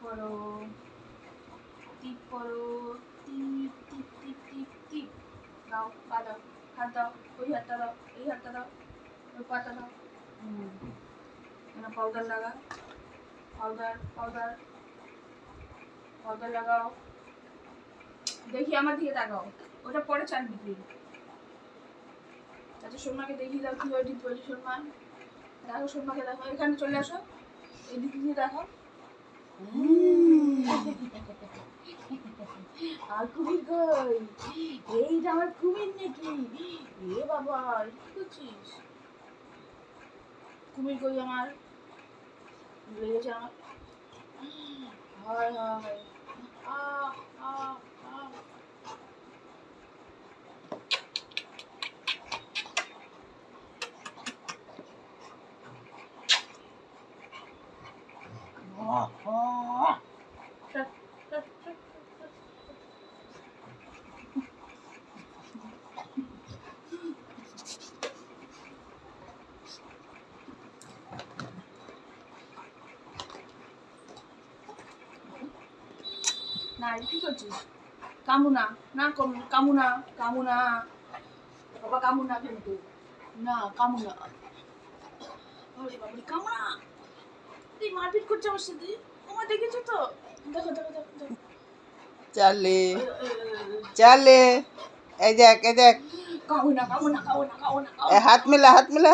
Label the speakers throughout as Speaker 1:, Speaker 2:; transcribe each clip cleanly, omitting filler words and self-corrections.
Speaker 1: করো, টিপ করো, টিপ টিপ টিপ টিপ টিপ। দাও, পা দাও, হাত দাও, ওই হাতটা দাও, এই হাতটা দাও, ওই পাটা দাও। পাউডার লাগা, পাউডার পাউডার পাউডার লাগাও। দেখি আমার দিকে তাকাও, ওটা পরে চাটবি তুই। আচ্ছা সোনমাকে দেখিয়ে দাও কি ওই দিক বলছি। সোনমা দেখো, সোনমাকে দেখো, এখানে চলে আসো, এই দিক দিয়ে দেখো। আর কুমির কই? এইটা আমার কুমির নাকি? এ বাবা, কি করছিস? কুমির কই আমার? ভুলে গেছে আমার। হায় হায়, আ আ আ। না, কি করছিস? কামুনা না, কামুনা কামুনা, বাবা কামুনা কিন্তু না, কামুনা। আরে বাবা, কামুনা তুই মারপিট করছিস আমার সাথে। আমার দেখেছো তো? দেখো দেখো দেখো দেখো।
Speaker 2: চালে চালে, এই দেখ এই দেখ।
Speaker 1: কামুনা কামুনা কামুনা কামুনা।
Speaker 2: হাত মেলা হাত মেলা,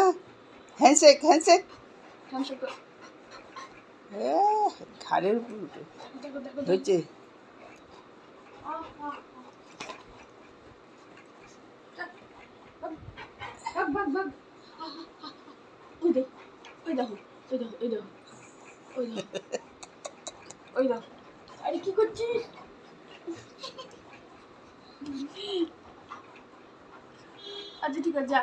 Speaker 2: হ্যান্ডশেক হ্যান্ডশেক। ঘাড়ের উপর উঠে ধরছে।
Speaker 1: আরে কি করছিস? আচ্ছা ঠিক আছে, যা।